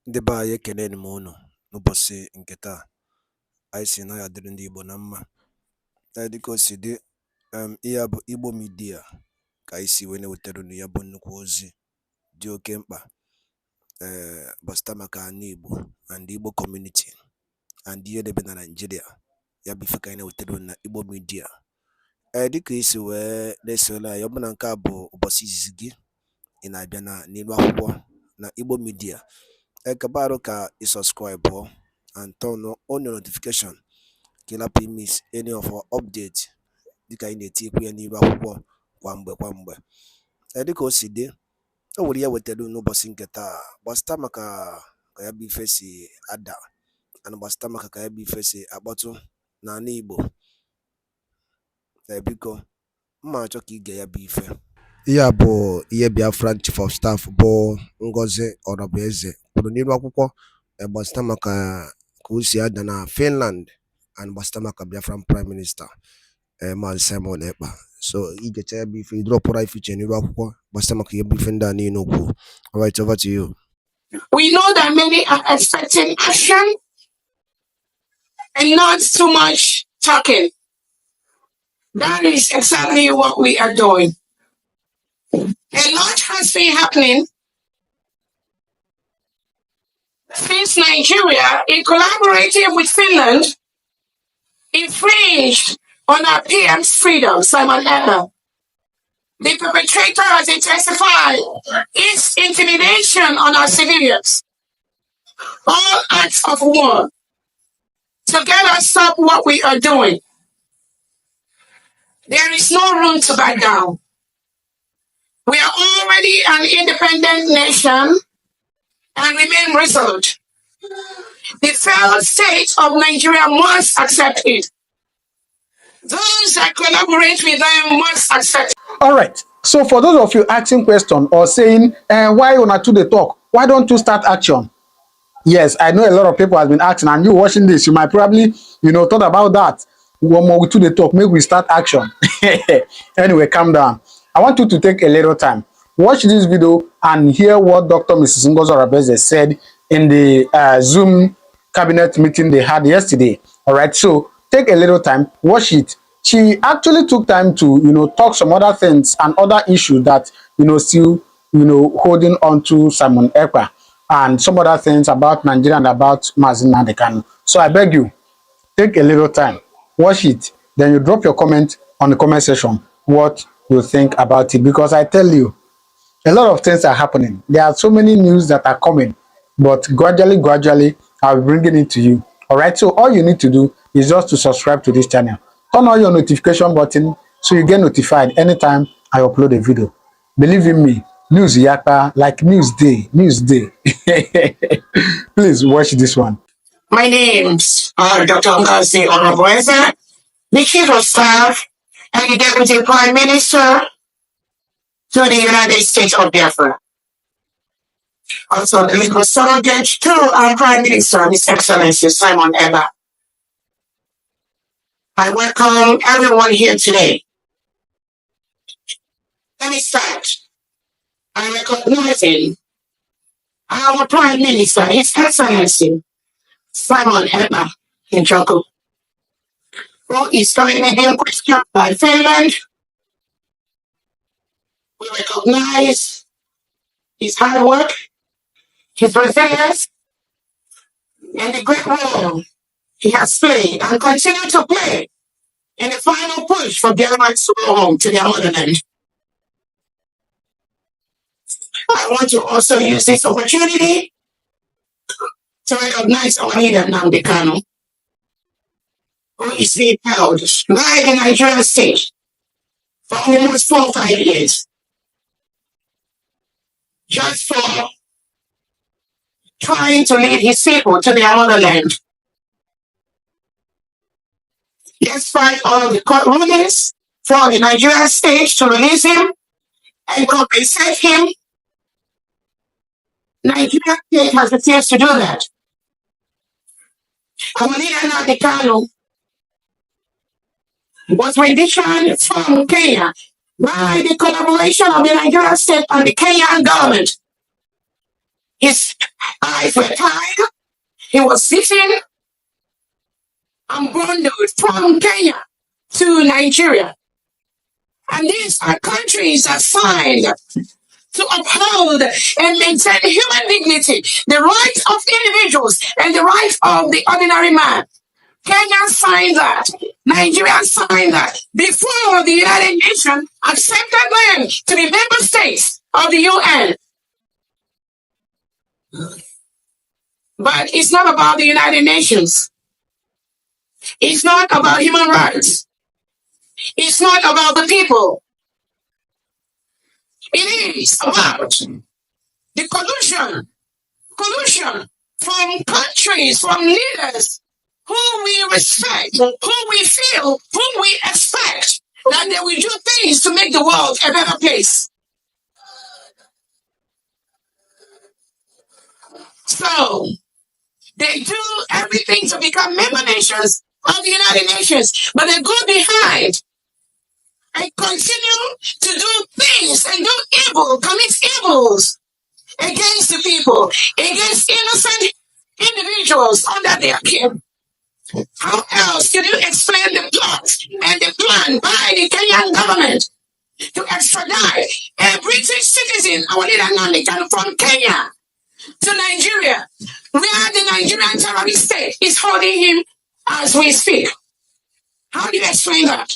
Ndị be anyị ekeneni m unu n'ụbọchị nke taa. Anyị sị na ya dịrị ndị Igbo na mma. Dịka o si dị, ihe a bụ Igbo Media ka anyị si wee na-ewetara unu ya bụ nnukwu ozi dị oke mkpa gbasịta maka ana Igbo and Igbo community and ihe debe na Nigeria. Ya bụ ife ka anyị na-ewetara unu na Igbo Media. Dịka isi wee na-esonye anyị, ọ bụ na nke a bụ ụbọchị izizi gị ị na-abịa n'ilu akwụkwọ na Igbo Media, kabaru ka subscribe and turn on your notification ka ị lapụ miss any of our update dịka anyị na-etikwu ya n'ilu akwụkwọ kwa mgbe. Dịka o si dị, o nwere ya wetara n'ụbọchị nke taa gbasịta maka ka ya bụ ife si ada and gbasịta maka ka ya bụ ife si akpọtụ n'ala Igbo. Biko mma achọ ka ige ya bụ ife. Ihe a bụ ihe Biafran Chief of Staff bụ Ngozi Orabueze kwuru n'ilu akwụkwọ gbasịta maka ka o si ada na Finland and gbasịta maka Biafran Prime Minister Maazị Simon Ekpa. So igecha ya bụ ife idropụra ife iche n'ilu akwụkwọ gbasịta maka ihe bụ ife ndị a niile okwu. All right, over to you. We know that many are expecting action and not too much talking. That is exactly what we are doing. A lot has been happening since Nigeria, in collaborating with Finland, infringed on our PM's freedom, Simon Ekpa. The perpetrator has intensified its intimidation on our civilians. All acts of war to get us stop what we are doing. There is no room to back down. We are already an independent nation and remain resolute. The failed state of Nigeria must accept it. Those that collaborate with them must accept it. All right. So for those of you asking question or saying, why una to the talk? Why don't you start action? Yes, I know a lot of people have been asking, and you watching this, you might probably, thought about that. One more to the talk, maybe we start action. Anyway, calm down. I want you to take a little time. Watch this video and hear what Dr. Mrs. Ngozi Orabueze said in the Zoom cabinet meeting they had yesterday. All right, so take a little time, watch it. She actually took time to, talk some other things and other issues that, still, holding on to Simon Ekpa and some other things about Nigeria and about Mazi Nnamdi Kanu. So I beg you, take a little time, watch it, then you drop your comment on the comment section what you think about it, because I tell you, a lot of things are happening. There are so many news that are coming, but gradually, I'll be bringing it to you. All right, so all you need to do is just to subscribe to this channel. Turn on your notification button so you get notified anytime I upload a video. Believe in me, news yakpa like news day. Please watch this one. My name's Dr. Ngozi Orabueze, the Chief of Staff and the Deputy Prime Minister to the United States of Biafra. Also, the legal surrogate to our Prime Minister, His Excellency Simon Ekpa. I welcome everyone here today. Let me start. I recognize our Prime Minister, His Excellency Simon Ekpa in Joko, who is currently being questioned by Finland. We recognize his hard work, his resilience, and the great role he has played and continue to play in the final push for Biafrans to go home to their motherland. I want to also use this opportunity to recognize our leader, Nnamdi Kanu, who is being held by the Nigerian state for almost 4 or 5 years, just for trying to lead his people to their motherland. Despite all of the court rulings for the Nigerian state to release him and compensate him, Nigeria state has refused to do that. Our leader Nnamdi Kanu was renditioned from Kenya by the collaboration of the Nigerian state and the Kenyan government. His eyes were tied. He was beaten and bundled from Kenya to Nigeria. And these are countries that signed to uphold and maintain human dignity, the rights of individuals and the rights of the ordinary man. Kenya signed that. Nigeria signed that before the United Nations accepted them to be member states of the UN. But it's not about the United Nations. It's not about human rights. It's not about the people. It is about the collusion from countries, from leaders whom we respect, whom we feel, whom we expect that they will do things to make the world a better place. So they do everything to become member nations of the United Nations, but they go behind and continue to do things and do evil, commit evils against the people, against innocent individuals under their care. How else can you explain the plot and the plan by the Kenyan government to extradite a British citizen, our leader Namikan, from Kenya to Nigeria, where the Nigerian terrorist state is holding him as we speak? How do you explain that?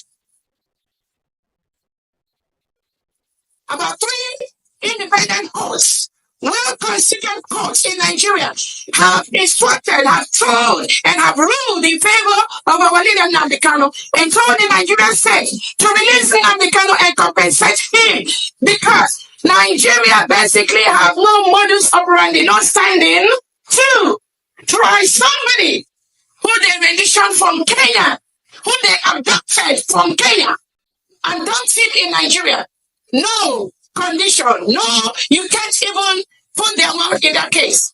About 3 independent courts, well-constituted courts in Nigeria, have instructed, have told, and have ruled in favor of our leader Nambikano and told the Nigerian state to release Nambikano and compensate him, because Nigeria basically have no modus operandi, no standing to try somebody who they renditioned from Kenya, who they abducted from Kenya and dumped him in Nigeria. No condition. No, you can't even put their mouth in that case.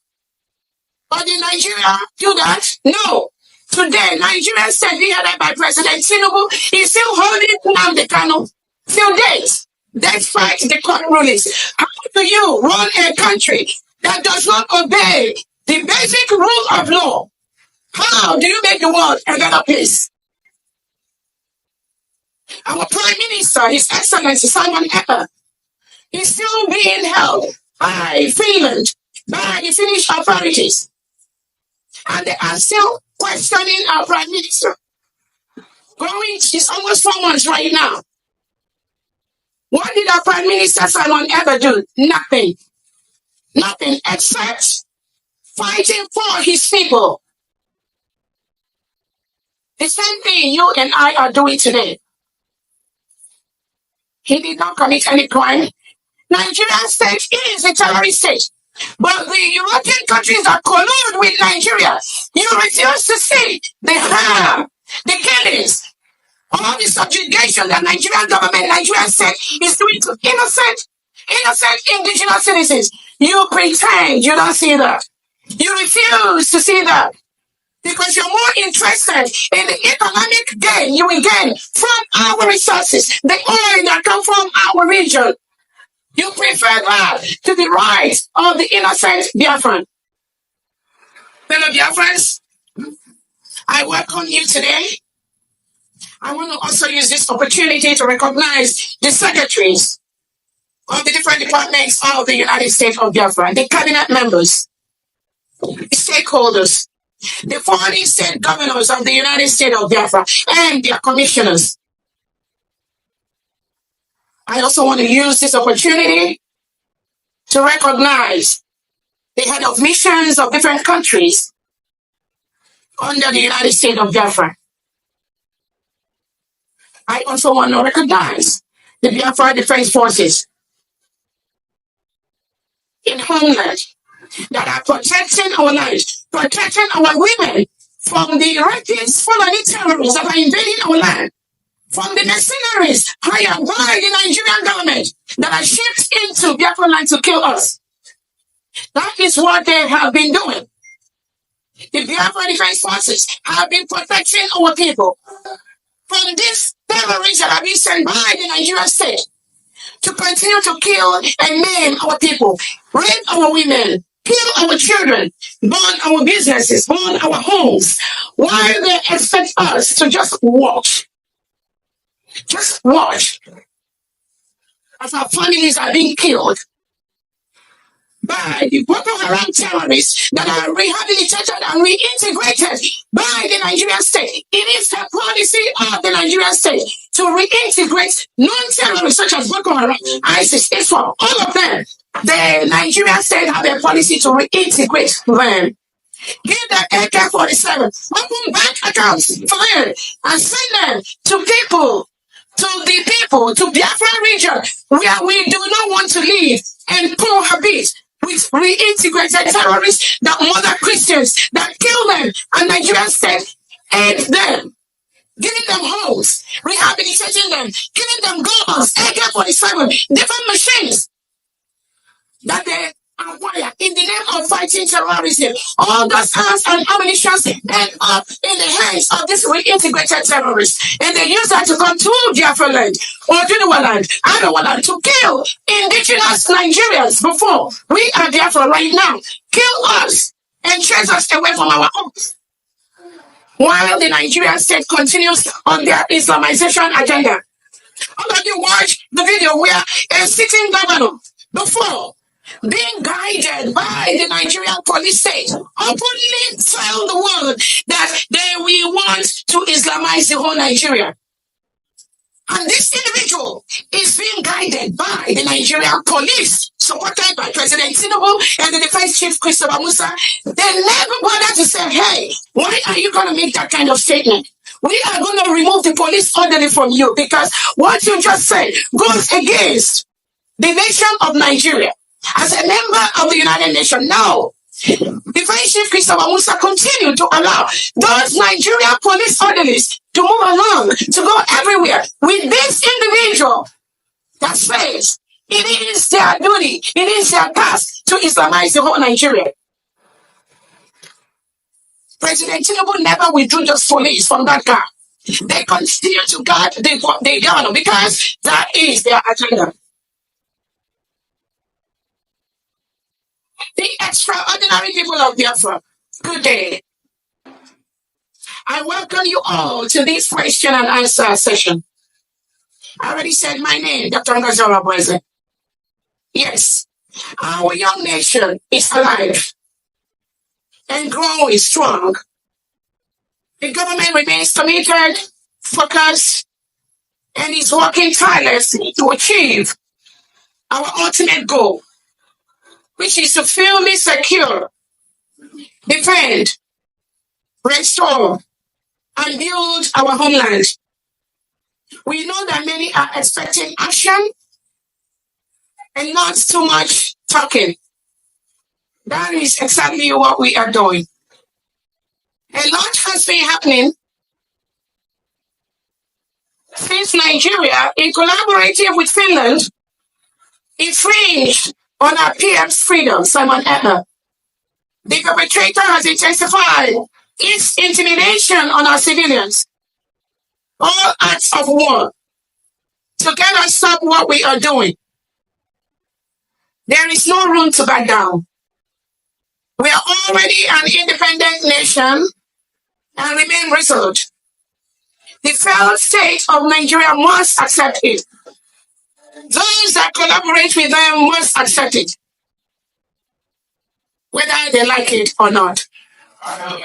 But in Nigeria, do that? No. Today, Nigeria said headed by President Tinubu is still holding Nnamdi Kanu till date, despite the court rulings. How do you run a country that does not obey the basic rule of law? How do you make the world a better place? Our Prime Minister, His Excellency Simon Ekpa, is still being held by Finland, by the Finnish authorities. And they are still questioning our Prime Minister. It's almost 4 months right now. What did our Prime Minister Simon ever do? Nothing. Nothing except fighting for his people. The same thing you and I are doing today. He did not commit any crime. Nigerian state is a terrorist state. But the European countries that collude with Nigeria, you refuse to see the harm, the killings, all the subjugation that Nigerian government, Nigerian state is doing to innocent indigenous citizens. You pretend you don't see that. You refuse to see that. Because you're more interested in the economic gain you will gain from our resources, the oil that come from our region. You prefer that to the rights of the innocent Biafran. Fellow Biafrans, I welcome you today. I want to also use this opportunity to recognize the secretaries of the different departments of the United States of Biafra, the cabinet members, the stakeholders, the 40 state governors of the United States of Biafra, and their commissioners. I also want to use this opportunity to recognize the head of missions of different countries under the United States of Biafra. I also want to recognize the Biafra Defense Forces in homeland that are protecting our lives, protecting our women from the rapists, Fulani terrorists that are invading our land, from the mercenaries hired by the Nigerian government that are shipped into Biafran land to kill us. That is what they have been doing. The Biafra Defense Forces have been protecting our people from these terrorists that have been sent by the Nigerian state to continue to kill and maim our people, rape our women, kill our children, burn our businesses, burn our homes, while they expect us to just watch as our families are being killed by the Boko Haram terrorists that are rehabilitated and reintegrated by the Nigerian state. It is the policy of the Nigerian state to reintegrate non-terrorists such as Boko Haram, ISIS, ISWAP, all of them. The Nigerian state have a policy to reintegrate them. Give them AK-47, open bank accounts for them, and send them to the Biafra region where we do not want to live and cohabit with reintegrated terrorists that murder Christians, that kill them, and Nigerian state aid them, giving them homes, rehabilitating them, giving them guns, AK-47, different machines that they acquire in the name of fighting terrorism. All those arms and ammunition end up in the hands of these reintegrated terrorists, and they use that to come to Biafra land or Junuwa land, Adawa land, to kill indigenous Nigerians before we are Biafra right now. Kill us and chase us away from our homes, while the Nigerian state continues on their Islamization agenda. All of you watch the video where a sitting governor before being guided by the Nigerian police state openly tell the world that they will want to Islamize the whole Nigeria. And this individual is being guided by the Nigerian police, supported by President Tinubu and the Defense Chief Christopher Musa. They never bother to say, hey, why are you going to make that kind of statement? We are going to remove the police orderly from you, because what you just said goes against the nation of Nigeria. As a member of the United Nations, now, Defense Chief Christopher Musa continued to allow those Nigerian police orderlies to move along, to go everywhere with this individual that says it is their duty, it is their task to Islamize the whole Nigeria. President Tinubu never withdrew those police from that car. They continue to guard the governor because that is their agenda. The extraordinary people of Biafra, good day. I welcome you all to this question and answer session. I already said my name, Dr. Ngazora Boise. Yes, our young nation is alive and growing strong. The government remains committed, focused, and is working tirelessly to achieve our ultimate goal, which is to fully secure, defend, restore, and build our homeland. We know that many are expecting action and not too much talking. That is exactly what we are doing. A lot has been happening since Nigeria, in collaborating with Finland, infringed on our PM's freedom, Simon Ekpa. The perpetrator has intensified its intimidation on our civilians. All acts of war to get us stop what we are doing. There is no room to back down. We are already an independent nation and remain resolute. The failed state of Nigeria must accept it. Those that collaborate with them must accept it, whether they like it or not.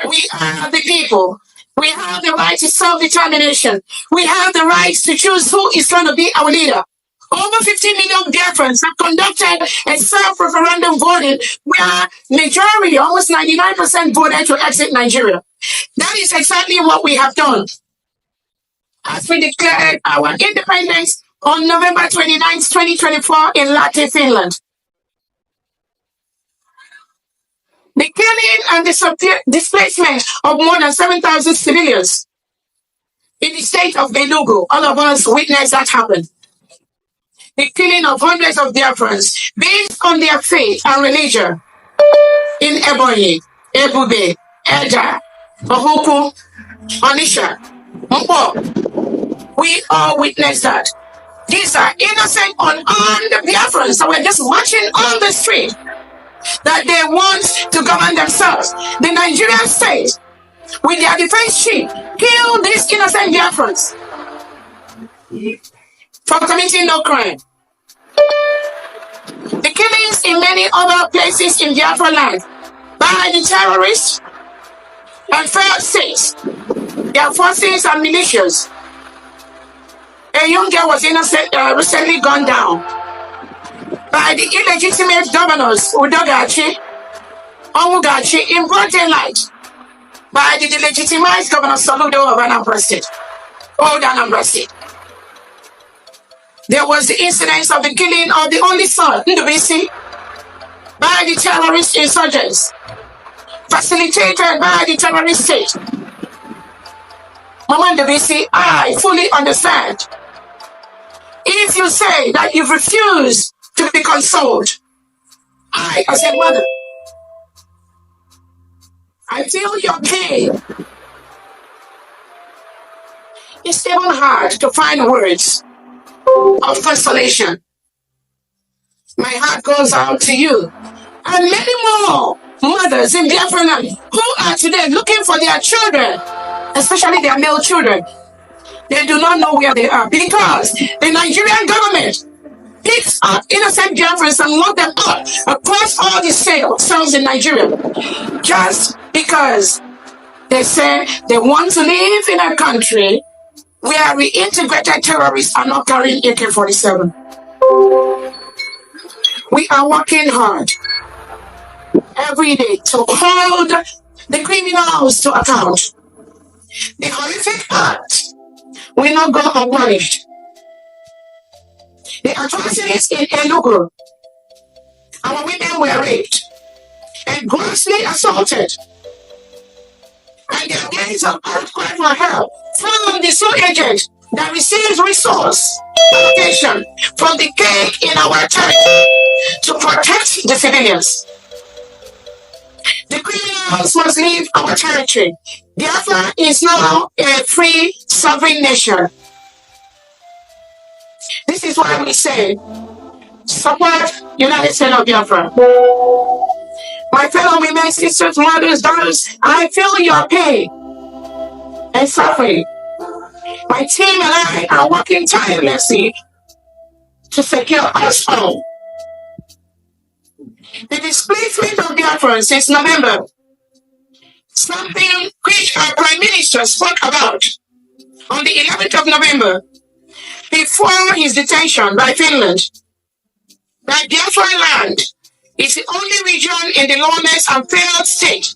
We are the people. We have the right to self-determination. We have the right to choose who is going to be our leader. Over 50 million Biafrans have conducted a self-referendum voting where majority, almost 99%, voted to exit Nigeria. That is exactly what we have done. As we declared our independence on November 29, 2024 in Lahti, Finland. The killing and the displacement of more than 7,000 civilians in the state of Enugu, all of us witnessed that happen. The killing of hundreds of Biafrans based on their faith and religion in Ebonyi, Ebube, Eja, Ohuku, Onisha, Mpo. We all witnessed that. These are innocent, unarmed Biafrans that were just marching on the street. that they want to govern themselves. The Nigerian state, with their defense chief, killed these innocent Biafrans for committing no crime. The killings in many other places in Biafra land by the terrorists and failed states, their forces and militias. A young girl was recently gunned down by the illegitimate governors Udogachi, Onwugachi in broad daylight, by the delegitimized Governor Soludo of Anambra State, old Anambra State. There was the incident of the killing of the only son, Ndubisi, by the terrorist insurgents, facilitated by the terrorist state. Mama Ndubisi, I fully understand. If you say that you refuse to be consoled, I, as a mother, I feel your pain. It's even hard to find words of consolation. My heart goes out to you and many more mothers in Biafra land who are today looking for their children, especially their male children. They do not know where they are because the Nigerian government picks up innocent Biafrans and lock them up across all the cells in Nigeria just because they say they want to live in a country where reintegrated terrorists are not carrying AK-47. We are working hard every day to hold the criminals to account. The horrific act will not go unpunished. The atrocities in Enugu, our women were raped and grossly assaulted, and their days of outcry for help from the sole agent that receives resource allocation from the cake in our territory to protect the civilians. The criminals must leave our territory. Biafra is now a free, sovereign nation. This is why we say, support United States of Biafra. My fellow women, sisters, mothers, daughters, I feel your pain and suffering. My team and I are working tirelessly to secure us home. The displacement of Biafra since November, something which our Prime Minister spoke about on the 11th of November, before his detention by Finland, that Biafran land is the only region in the lawless and failed state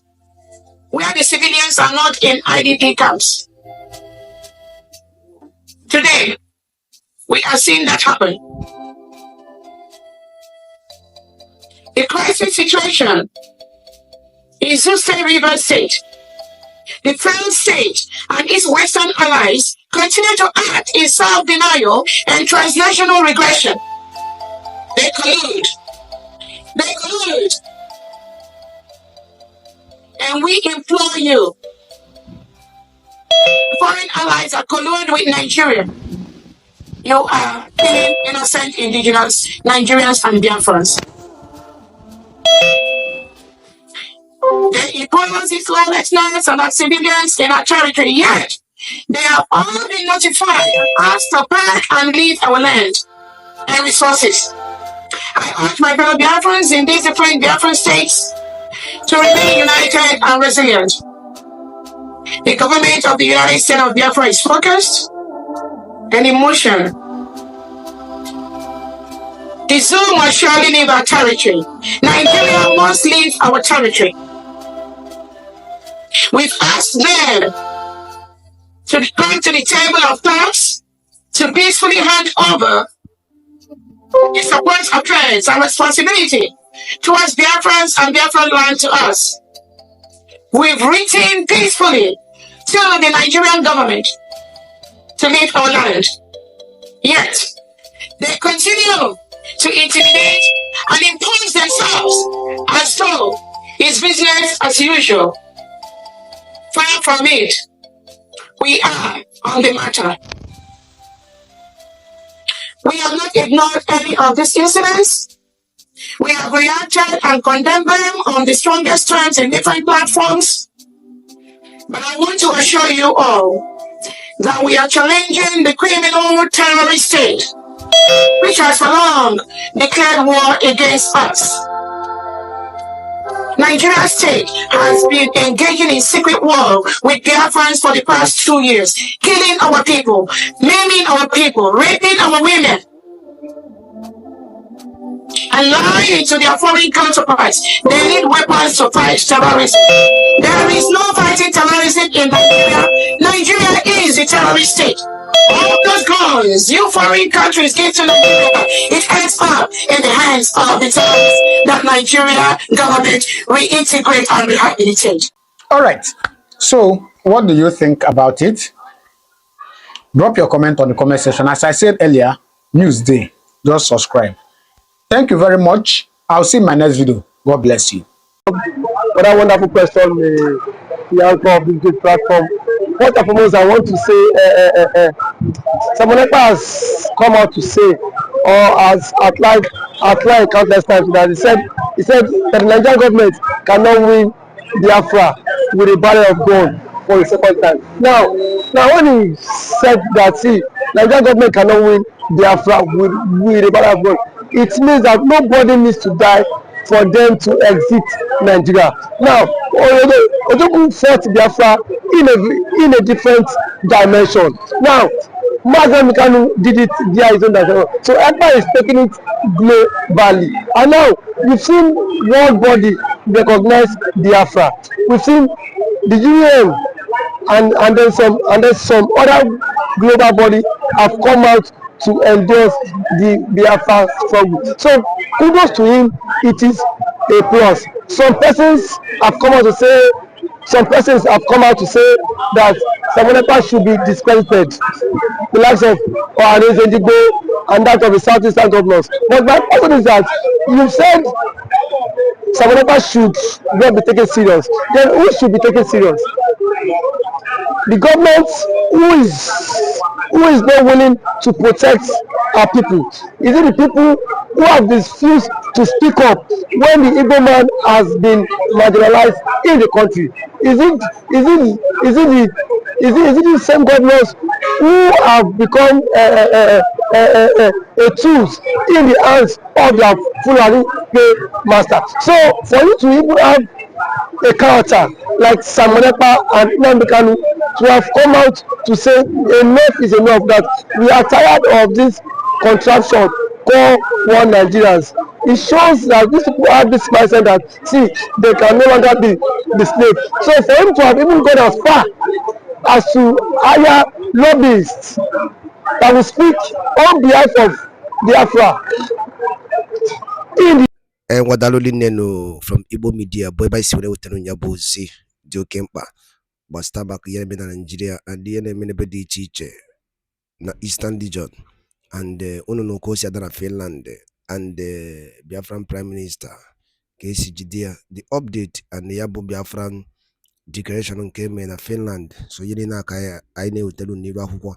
where the civilians are not in IDP camps. Today, we are seeing that happen. The crisis situation in Zuse River State, the failed state and its Western allies continue to act in self-denial and transnational regression. They collude. And we implore you, foreign allies are colluding with Nigeria. You are killing innocent indigenous Nigerians and Biafrans. They impose this lawlessness on our civilians in our territory, yet they have all been notified and asked to pack and leave our land and resources. I urge my fellow Biafrans in these different Biafran states to remain united and resilient. The government of the United States of Biafra is focused and in motion. The zoo must surely leave our territory. Nigeria must leave our territory. We've asked them to come to the table of talks to peacefully hand over the support affairs and responsibility towards Biafrans and Biafran land to us. We've written peacefully to the Nigerian government to leave our land. Yet, they continue to intimidate and impose themselves as though it's business as usual. Far from it, we are on the matter. We have not ignored any of these incidents. We have reacted and condemned them on the strongest terms in different platforms. But I want to assure you all that we are challenging the criminal terrorist state, which has for long declared war against us. Nigeria state has been engaging in secret war with Biafrans for the past 2 years, killing our people, maiming our people, raping our women, and lying to their foreign counterparts. They need weapons to fight terrorism. There is no fighting terrorism in Nigeria. Nigeria is a terrorist state. All those guns you foreign countries give to Nigeria, it ends up in the hands of the terrorists that Nigeria government reintegrate and rehabilitate. All right. So, what do you think about it? Drop your comment on the comment section. As I said earlier, news day. Just subscribe. Thank you very much. I'll see you in my next video. God bless you. For that wonderful question, the anchor of this great platform. First and foremost, I want to say, someone has come out to say, or has outlined countless times that he said that the Nigerian government cannot win Biafra with a barrel of gold for the second time. Now when he said that, see, Nigerian government cannot win Biafra with a barrel of gold, it means that nobody needs to die for them to exit Nigeria. Now, Ojogun fought Biafra in a different dimension. Now, Mazen Mikanu did it via his own dimension. So Ekpa is taking it globally. And now, we've seen world body recognize Biafra. We've seen the UN and then some other global body have come out to endorse the Biafra struggle. So kudos to him, it is a plus. Some persons have come out to say that Samonekpa should be discredited, the likes of IGBO and that of the southeastern governors. But my question is that you said Samonekpa should not be taken serious. Then who should be taken serious? The government who is not willing to protect our people? Is it the people who have refused to speak up when the Igbo man has been marginalized in the country? Is it the same governors who have become a tools in the hands of their Fulani master? So for you to even have a character like Samonekpa and Nnamdi Kanu to have come out to say enough is enough, that we are tired of this contraption called one Nigerians. It shows that these people have this mindset that, see, they can no longer be the slave. So for him to have even gone as far as to hire lobbyists that will speak on behalf of Biafra in the Wadaloli Neno from Igbo Media, boy by Siwele Utanu Nyabozi, Dio Kempa, Bastabak Yemen Nigeria, and the enemy Nebedi Chiche, na Eastern region, and Uno Kosia Dana Finland, and the Biafran Prime Minister, KCGD, the update, and the Yabo Biafran declaration came in Finland, so Yelina Kaya, I know Telu Niba Huko.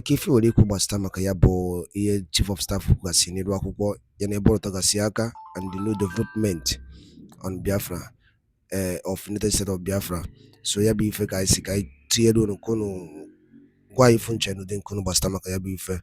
Kifi wali kubwa stama kayabo iye chief of staff kugasi nirwa kuko yaneboro tagasiaka and the new development on Biafra of United States of Biafra. So yabi ife ka isi ka itiyedo no kono kwa ifunche no den kono bastama kayabi ife